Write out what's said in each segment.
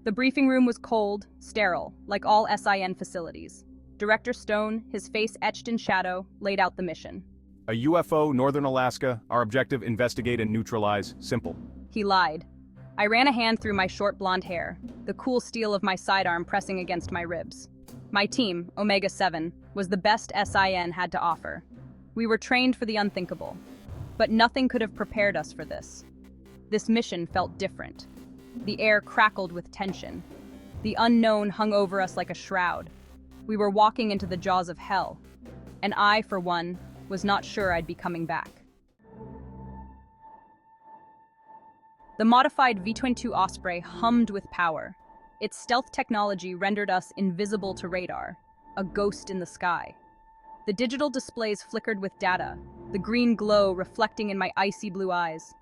The briefing room was cold, sterile, like all S.I.N. facilities. Director Stone, his face etched in shadow, laid out the mission. A UFO, Northern Alaska. Our objective, investigate and neutralize. Simple. He lied. I ran a hand through my short blonde hair, the cool steel of my sidearm pressing against my ribs. My team, Omega-7, was the best S.I.N. had to offer. We were trained for the unthinkable. But nothing could have prepared us for this. This mission felt different. The air crackled with tension. The unknown hung over us like a shroud. We were walking into the jaws of hell. And I, for one, was not sure I'd be coming back. The modified V-22 Osprey hummed with power. Its stealth technology rendered us invisible to radar, a ghost in the sky. The digital displays flickered with data, the green glow reflecting in my icy blue eyes.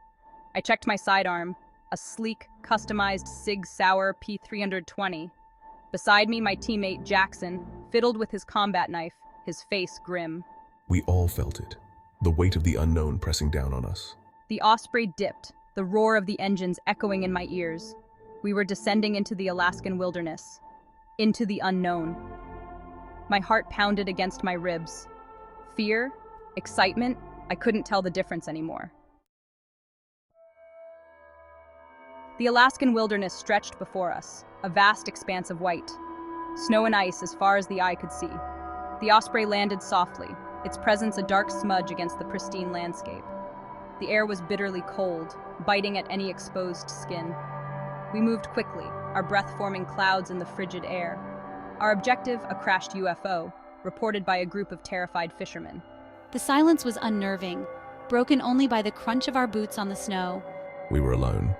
I checked my sidearm, a sleek, customized Sig Sauer P320. Beside me, my teammate Jackson fiddled with his combat knife, his face grim. We all felt it, the weight of the unknown pressing down on us. The Osprey dipped, the roar of the engines echoing in my ears. We were descending into the Alaskan wilderness, into the unknown. My heart pounded against my ribs. Fear, excitement, I couldn't tell the difference anymore. The Alaskan wilderness stretched before us, a vast expanse of white. Snow and ice as far as the eye could see. The Osprey landed softly, its presence a dark smudge against the pristine landscape. The air was bitterly cold, biting at any exposed skin. We moved quickly, our breath forming clouds in the frigid air. Our objective, a crashed UFO, reported by a group of terrified fishermen. The silence was unnerving, broken only by the crunch of our boots on the snow. We were alone,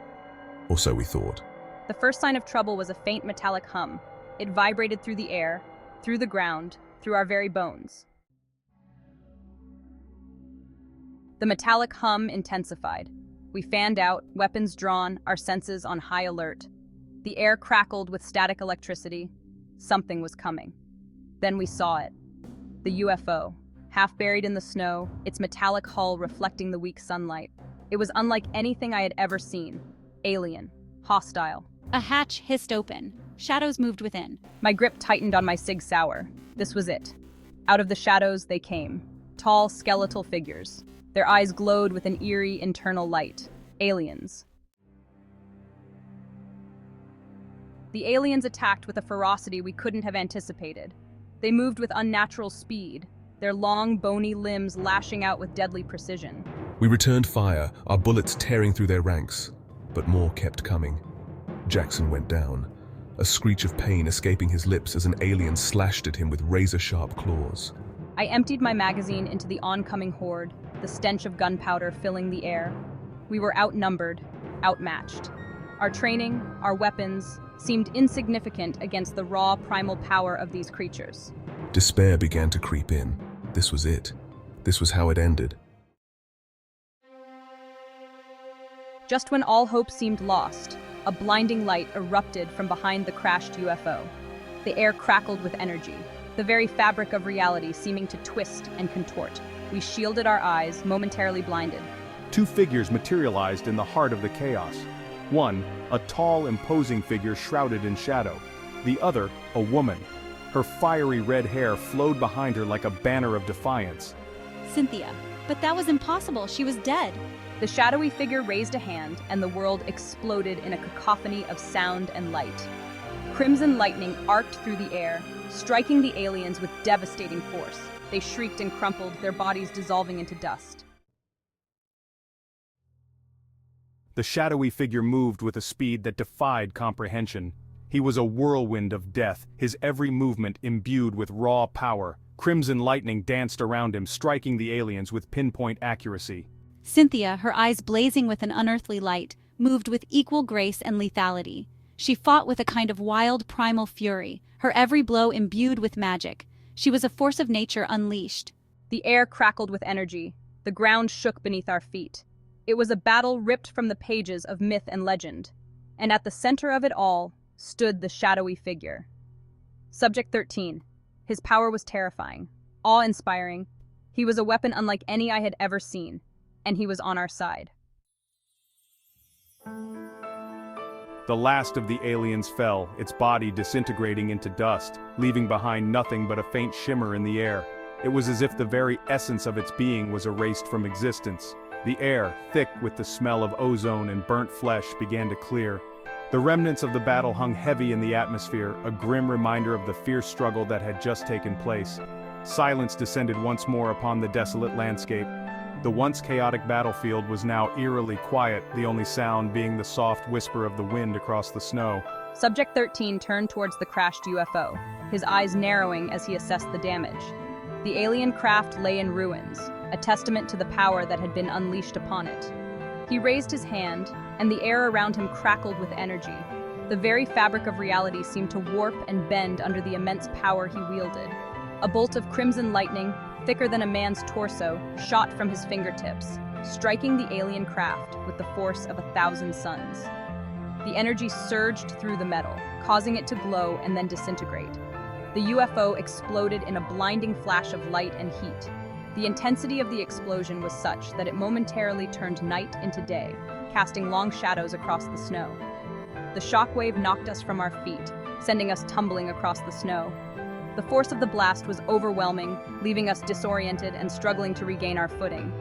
or so we thought. The first sign of trouble was a faint metallic hum. It vibrated through the air, through the ground, through our very bones. The metallic hum intensified. We fanned out, weapons drawn, our senses on high alert. The air crackled with static electricity. Something was coming. Then we saw it. The UFO, half buried in the snow, its metallic hull reflecting the weak sunlight. It was unlike anything I had ever seen. Alien. Hostile. A hatch hissed open. Shadows moved within. My grip tightened on my Sig Sauer. This was it. Out of the shadows they came. Tall, skeletal figures. Their eyes glowed with an eerie internal light. Aliens. The aliens attacked with a ferocity we couldn't have anticipated. They moved with unnatural speed, their long, bony limbs lashing out with deadly precision. We returned fire, our bullets tearing through their ranks, but more kept coming. Jackson went down, a screech of pain escaping his lips as an alien slashed at him with razor-sharp claws. I emptied my magazine into the oncoming horde, the stench of gunpowder filling the air. We were outnumbered, outmatched. Our training, our weapons, seemed insignificant against the raw primal power of these creatures. Despair began to creep in. This was it. This was how it ended. Just when all hope seemed lost, a blinding light erupted from behind the crashed UFO. The air crackled with energy, the very fabric of reality seeming to twist and contort. We shielded our eyes, momentarily blinded. Two figures materialized in the heart of the chaos. One, a tall, imposing figure shrouded in shadow. The other, a woman. Her fiery red hair flowed behind her like a banner of defiance. Cynthia. But that was impossible. She was dead. The shadowy figure raised a hand, and the world exploded in a cacophony of sound and light. Crimson lightning arced through the air, striking the aliens with devastating force. They shrieked and crumpled, their bodies dissolving into dust. The shadowy figure moved with a speed that defied comprehension. He was a whirlwind of death, his every movement imbued with raw power. Crimson lightning danced around him, striking the aliens with pinpoint accuracy. Cynthia, her eyes blazing with an unearthly light, moved with equal grace and lethality. She fought with a kind of wild, primal fury, her every blow imbued with magic. She was a force of nature unleashed. The air crackled with energy. The ground shook beneath our feet. It was a battle ripped from the pages of myth and legend. And at the center of it all stood the shadowy figure. Subject 13. His power was terrifying, awe-inspiring. He was a weapon unlike any I had ever seen, and he was on our side. The last of the aliens fell, its body disintegrating into dust, leaving behind nothing but a faint shimmer in the air. It was as if the very essence of its being was erased from existence. The air, thick with the smell of ozone and burnt flesh, began to clear. The remnants of the battle hung heavy in the atmosphere, a grim reminder of the fierce struggle that had just taken place. Silence descended once more upon the desolate landscape. The once chaotic battlefield was now eerily quiet, the only sound being the soft whisper of the wind across the snow. Subject 13 turned towards the crashed UFO, his eyes narrowing as he assessed the damage. The alien craft lay in ruins, a testament to the power that had been unleashed upon it. He raised his hand, and the air around him crackled with energy. The very fabric of reality seemed to warp and bend under the immense power he wielded. A bolt of crimson lightning, thicker than a man's torso, shot from his fingertips, striking the alien craft with the force of 1,000 suns. The energy surged through the metal, causing it to glow and then disintegrate. The UFO exploded in a blinding flash of light and heat. The intensity of the explosion was such that it momentarily turned night into day, casting long shadows across the snow. The shockwave knocked us from our feet, sending us tumbling across the snow. The force of the blast was overwhelming, leaving us disoriented and struggling to regain our footing.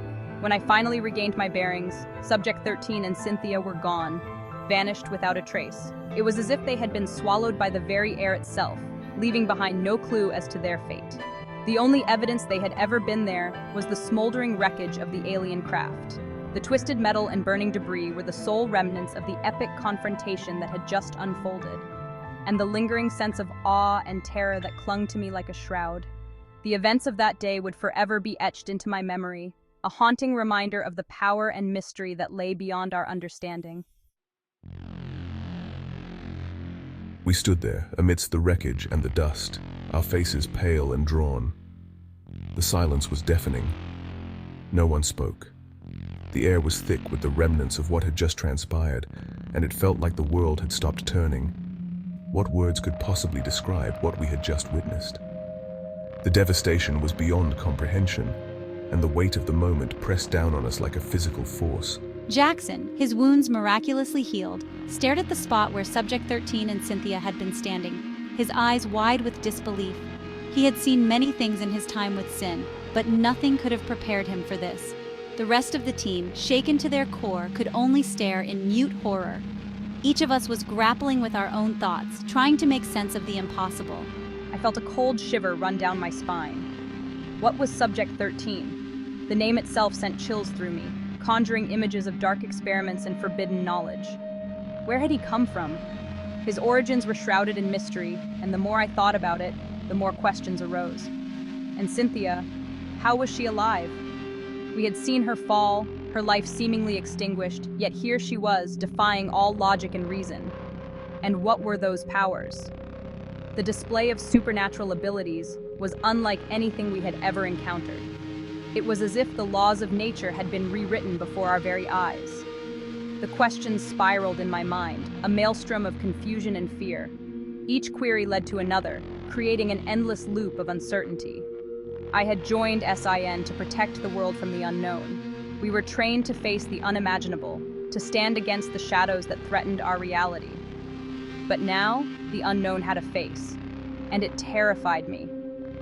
When I finally regained my bearings, Subject 13 and Cynthia were gone, vanished without a trace. It was as if they had been swallowed by the very air itself, leaving behind no clue as to their fate. The only evidence they had ever been there was the smoldering wreckage of the alien craft. The twisted metal and burning debris were the sole remnants of the epic confrontation that had just unfolded, and the lingering sense of awe and terror that clung to me like a shroud. The events of that day would forever be etched into my memory, a haunting reminder of the power and mystery that lay beyond our understanding. We stood there, amidst the wreckage and the dust, our faces pale and drawn. The silence was deafening. No one spoke. The air was thick with the remnants of what had just transpired, and it felt like the world had stopped turning. What words could possibly describe what we had just witnessed? The devastation was beyond comprehension, and the weight of the moment pressed down on us like a physical force. Jackson, his wounds miraculously healed, stared at the spot where Subject 13 and Cynthia had been standing, his eyes wide with disbelief. He had seen many things in his time with S.I.N, but nothing could have prepared him for this. The rest of the team, shaken to their core, could only stare in mute horror. Each of us was grappling with our own thoughts, trying to make sense of the impossible. I felt a cold shiver run down my spine. What was Subject 13? The name itself sent chills through me, conjuring images of dark experiments and forbidden knowledge. Where had he come from? His origins were shrouded in mystery, and the more I thought about it, the more questions arose. And Cynthia, how was she alive? We had seen her fall, her life seemingly extinguished, yet here she was, defying all logic and reason. And what were those powers? The display of supernatural abilities was unlike anything we had ever encountered. It was as if the laws of nature had been rewritten before our very eyes. The questions spiraled in my mind, a maelstrom of confusion and fear. Each query led to another, creating an endless loop of uncertainty. I had joined S.I.N. to protect the world from the unknown. We were trained to face the unimaginable, to stand against the shadows that threatened our reality. But now, the unknown had a face, and it terrified me.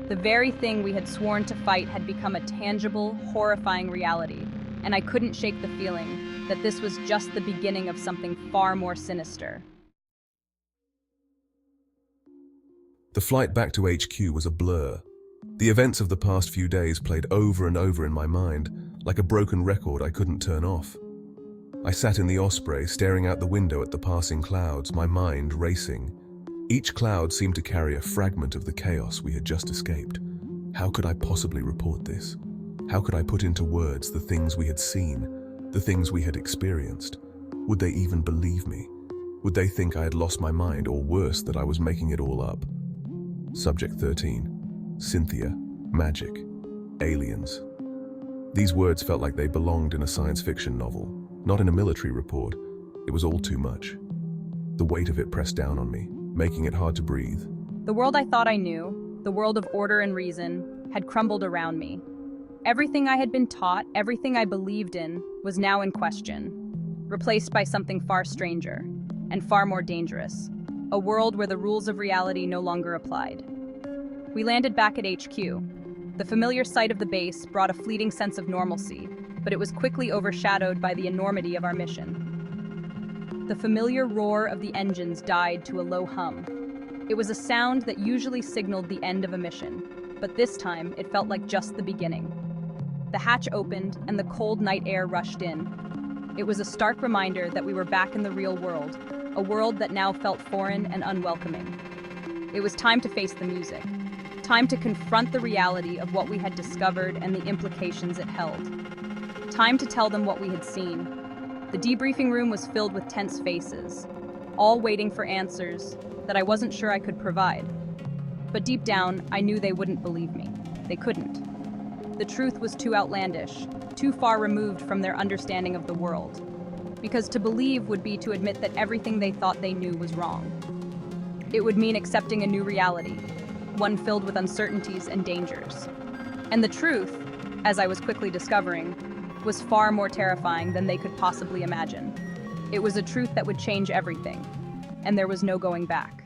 The very thing we had sworn to fight had become a tangible, horrifying reality, and I couldn't shake the feeling that this was just the beginning of something far more sinister. The flight back to HQ was a blur. The events of the past few days played over and over in my mind, like a broken record I couldn't turn off. I sat in the Osprey, staring out the window at the passing clouds, my mind racing. Each cloud seemed to carry a fragment of the chaos we had just escaped. How could I possibly report this? How could I put into words the things we had seen, the things we had experienced? Would they even believe me? Would they think I had lost my mind, or worse, that I was making it all up? Subject 13. Cynthia. Magic. Aliens. These words felt like they belonged in a science fiction novel, not in a military report. It was all too much. The weight of it pressed down on me, making it hard to breathe. The world I thought I knew, the world of order and reason, had crumbled around me. Everything I had been taught, everything I believed in, was now in question, replaced by something far stranger. and far more dangerous. A world where the rules of reality no longer applied. We landed back at HQ. The familiar sight of the base brought a fleeting sense of normalcy, but it was quickly overshadowed by the enormity of our mission. The familiar roar of the engines died to a low hum. It was a sound that usually signaled the end of a mission, but this time it felt like just the beginning. The hatch opened and the cold night air rushed in. It was a stark reminder that we were back in the real world, a world that now felt foreign and unwelcoming. It was time to face the music. Time to confront the reality of what we had discovered and the implications it held. Time to tell them what we had seen. The debriefing room was filled with tense faces, all waiting for answers that I wasn't sure I could provide. But deep down, I knew they wouldn't believe me. They couldn't. The truth was too outlandish, too far removed from their understanding of the world. Because to believe would be to admit that everything they thought they knew was wrong. It would mean accepting a new reality, one filled with uncertainties and dangers. And the truth, as I was quickly discovering, was far more terrifying than they could possibly imagine. It was a truth that would change everything, and there was no going back.